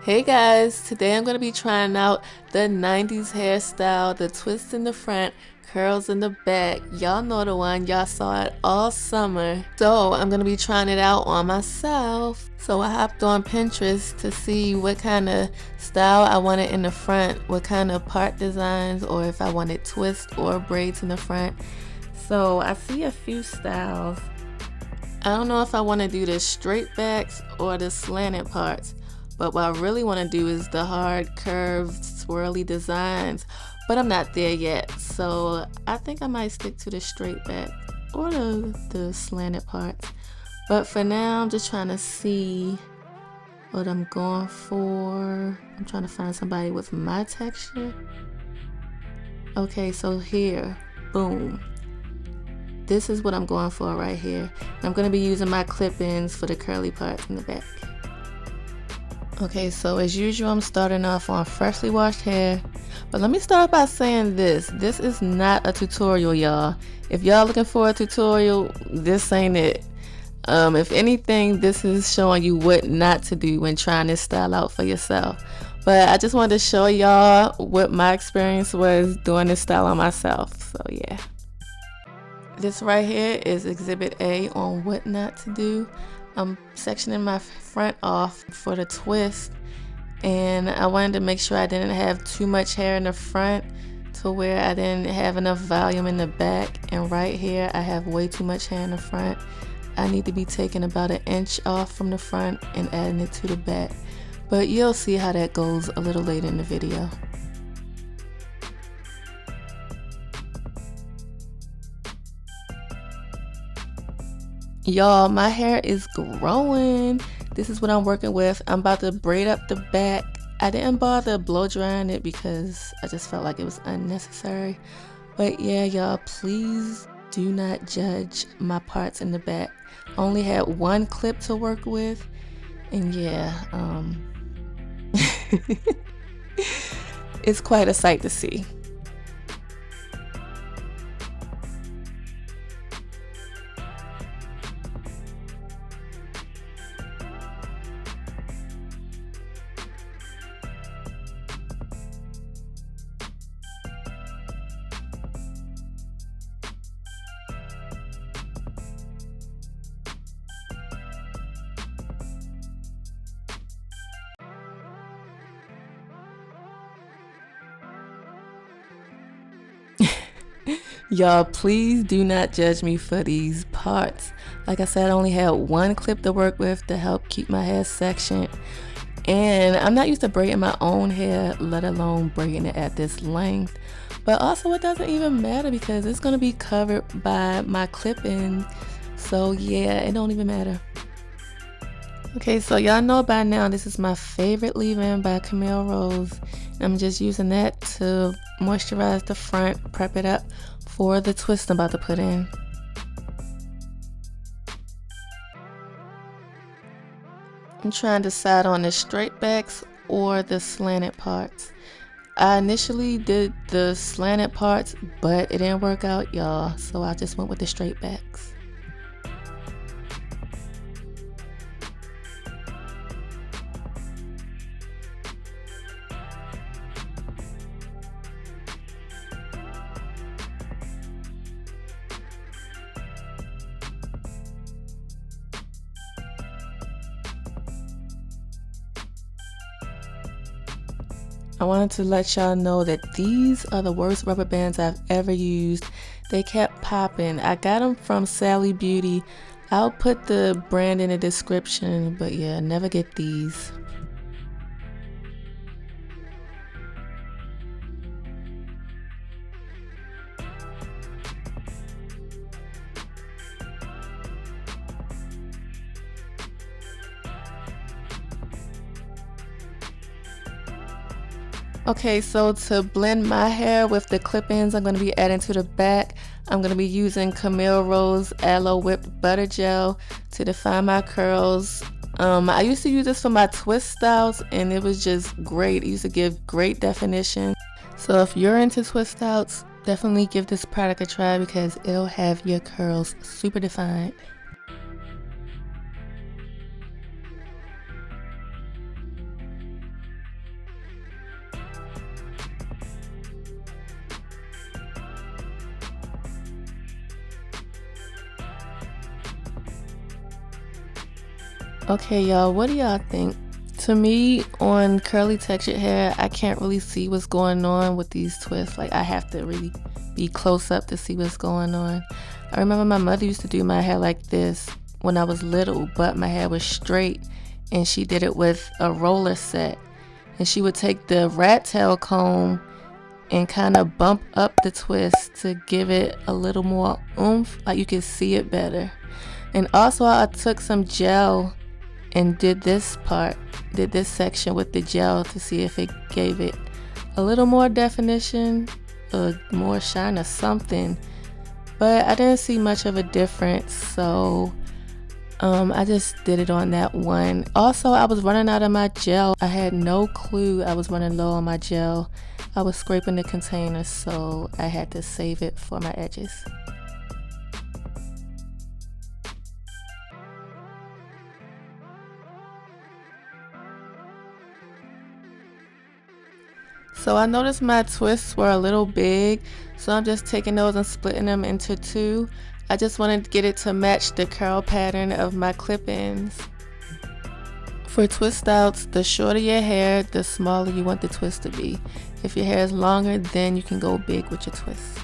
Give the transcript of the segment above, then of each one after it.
Hey guys, today I'm going to be trying out the 90s hairstyle, the twist in the front, curls in the back. Y'all know the one, y'all saw it all summer. So I'm going to be trying it out on myself. So I hopped on Pinterest to see what kind of style I wanted in the front, what kind of part designs, or if I wanted twists or braids in the front. So I see a few styles. I don't know if I want to do the straight backs or the slanted parts. But what I really want to do is the hard, curved, swirly designs. But I'm not there yet. So I think I might stick to the straight back or the slanted parts. But for now, I'm just trying to see what I'm going for. I'm trying to find somebody with my texture. Okay, so here, boom. This is what I'm going for right here. I'm going to be using my clip-ins for the curly parts in the back. Okay, so as usual, I'm starting off on freshly washed hair. But let me start by saying this. This is not a tutorial, y'all. If y'all looking for a tutorial, this ain't it. If anything, this is showing you what not to do when trying this style out for yourself. But I just wanted to show y'all what my experience was doing this style on myself. So yeah. This right here is Exhibit A on what not to do. I'm sectioning my front off for the twist, and I wanted to make sure I didn't have too much hair in the front to where I didn't have enough volume in the back. And right here I have way too much hair in the front. I need to be taking about an inch off from the front and adding it to the back, but you'll see how that goes a little later in the video. Y'all, my hair is growing. This is what I'm working with. I'm about to braid up the back. I didn't bother blow drying it because I just felt like it was unnecessary. But yeah, y'all, please do not judge my parts in the back. I only had one clip to work with, and yeah, it's quite a sight to see. Y'all, please do not judge me for these parts. Like I said, I only had one clip to work with to help keep my hair sectioned. And I'm not used to braiding my own hair, let alone braiding it at this length. But also it doesn't even matter because it's going to be covered by my clip-ins. So yeah, it don't even matter. Okay, so y'all know by now this is my favorite leave-in by Camille Rose. I'm just using that to moisturize the front, prep it up for the twist I'm about to put in. I'm trying to decide on the straight backs or the slanted parts. I initially did the slanted parts, but it didn't work out, y'all, so I just went with the straight backs. I wanted to let y'all know that these are the worst rubber bands I've ever used. They kept popping. I got them from Sally Beauty. I'll put the brand in the description, but yeah, never get these. Okay, so to blend my hair with the clip-ins I'm going to be adding to the back, I'm going to be using Camille Rose Aloe Whipped Butter Gel to define my curls. I used to use this for my twist styles and it was just great. It used to give great definition. So if you're into twist outs, definitely give this product a try because it'll have your curls super defined. Okay, y'all, what do y'all think? To me, on curly textured hair, I can't really see what's going on with these twists. Like, I have to really be close up to see what's going on. I remember my mother used to do my hair like this when I was little, but my hair was straight, and she did it with a roller set. And she would take the rat tail comb and kind of bump up the twist to give it a little more oomph, like you could see it better. And also I took some gel and did this section with the gel to see if it gave it a little more definition, more shine or something. But I didn't see much of a difference, so I just did it on that one. Also, I was running out of my gel. I had no clue I was running low on my gel. I was scraping the container, so I had to save it for my edges. So I noticed my twists were a little big, so I'm just taking those and splitting them into two. I just wanted to get it to match the curl pattern of my clip-ins. For twist outs, the shorter your hair, the smaller you want the twist to be. If your hair is longer, then you can go big with your twist.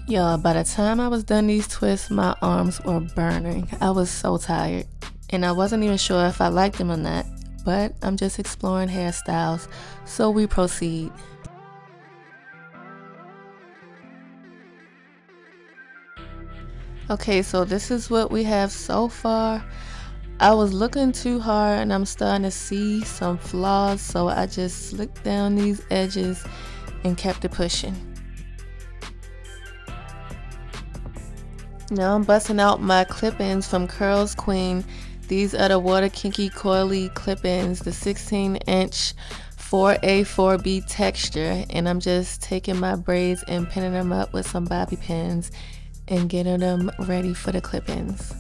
Y'all, by the time I was done these twists, my arms were burning. I was so tired, and I wasn't even sure if I liked them or not, but I'm just exploring hairstyles, so we proceed. Okay, so this is what we have so far. I was looking too hard and I'm starting to see some flaws, so I just slicked down these edges and kept it pushing. Now I'm busting out my clip-ins from Curls Queen. These are the Water Kinky Coily clip-ins, the 16-inch 4A 4B texture, and I'm just taking my braids and pinning them up with some bobby pins and getting them ready for the clip-ins.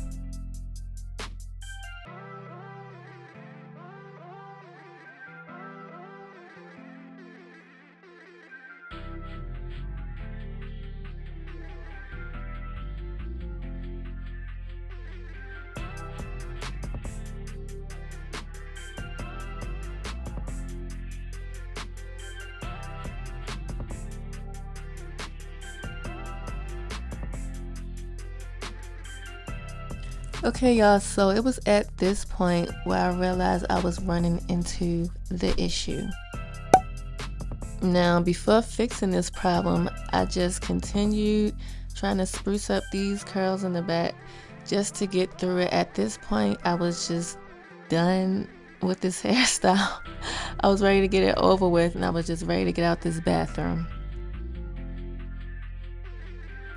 Okay, y'all, so it was at this point where I realized I was running into the issue. Now, before fixing this problem, I just continued trying to spruce up these curls in the back just to get through it. At this point, I was just done with this hairstyle. I was ready to get it over with, and I was just ready to get out this bathroom.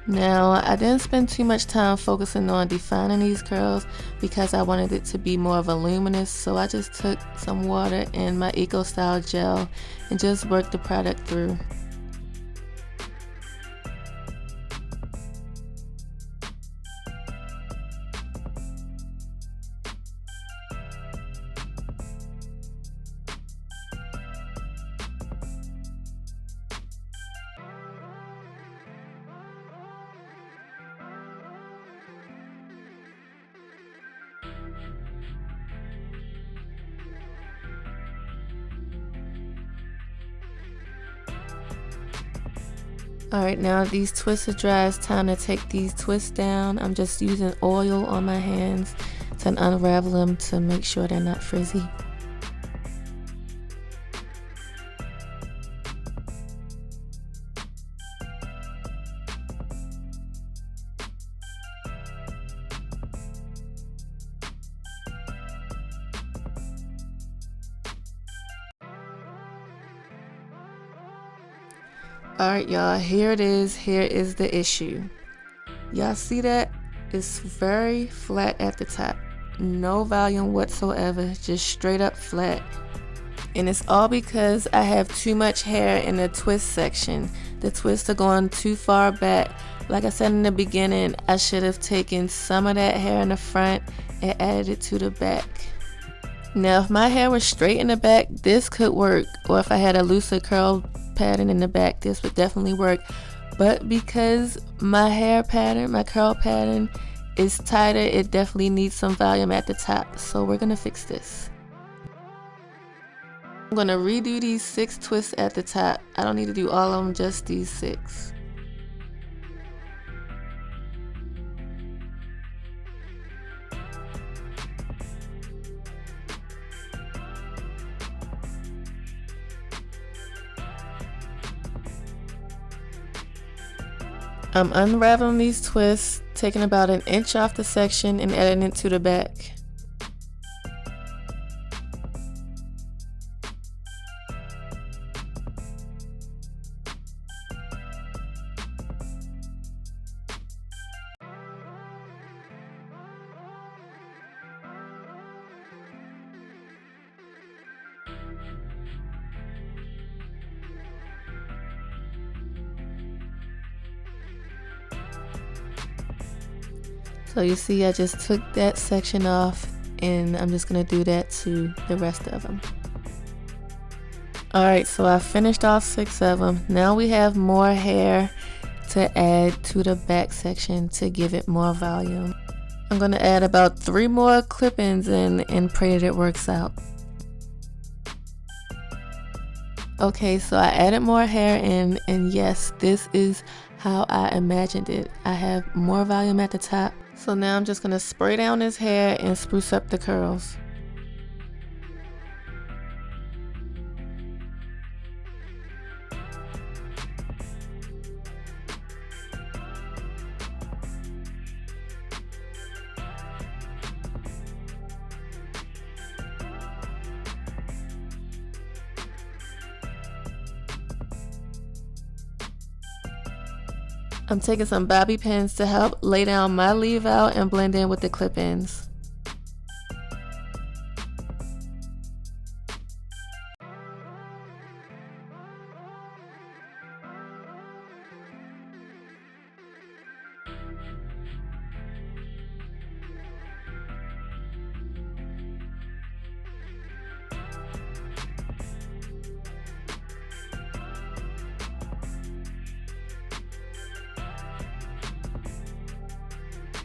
Now, I didn't spend too much time focusing on defining these curls because I wanted it to be more voluminous, so I just took some water and my Eco Style gel and just worked the product through. Alright, now these twists are dry. It's time to take these twists down. I'm just using oil on my hands to unravel them to make sure they're not frizzy. Alright, y'all, here it is. Here is the issue. Y'all see that? It's very flat at the top. No volume whatsoever, just straight up flat. And it's all because I have too much hair in the twist section. The twists are going too far back. Like I said in the beginning, I should have taken some of that hair in the front and added it to the back. Now, if my hair was straight in the back, this could work. Or if I had a looser curl pattern in the back, this would definitely work. but because my hair pattern, my curl pattern is tighter, it definitely needs some volume at the top. So we're gonna fix this. I'm gonna redo these 6 twists at the top. I don't need to do all of them, just these 6. I'm unraveling these twists, taking about an inch off the section and adding it to the back. So you see, I just took that section off, and I'm just gonna do that to the rest of them. Alright, so I finished all 6 of them. Now we have more hair to add to the back section to give it more volume. I'm gonna add about 3 more clip-ins in and pray that it works out. Okay, so I added more hair in, and yes, this is how I imagined it. I have more volume at the top. So now I'm just gonna spray down his hair and spruce up the curls. I'm taking some bobby pins to help lay down my leave out and blend in with the clip-ins.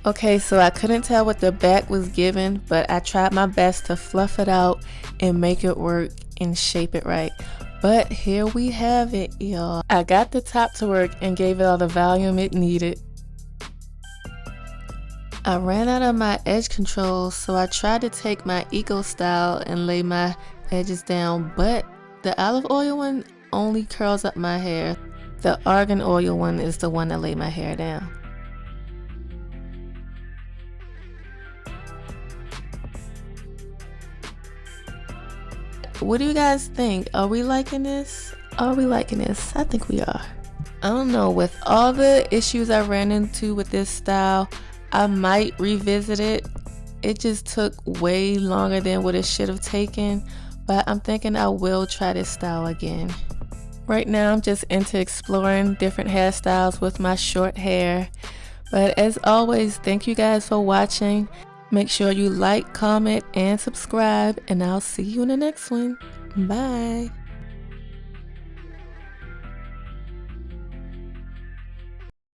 Okay, so I couldn't tell what the back was giving, but I tried my best to fluff it out and make it work and shape it right. But here we have it, y'all. I got the top to work and gave it all the volume it needed. I ran out of my edge control, so I tried to take my Eco Style and lay my edges down, but the olive oil one only curls up my hair. The argan oil one is the one that lay my hair down. What do you guys think? Are we liking this? Are we liking this? I think we are. I don't know, with all the issues I ran into with this style, I might revisit it. It just took way longer than what it should have taken, but I'm thinking I will try this style again. Right now I'm just into exploring different hairstyles with my short hair. But as always, thank you guys for watching. Make sure you like, comment, and subscribe, and I'll see you in the next one. Bye.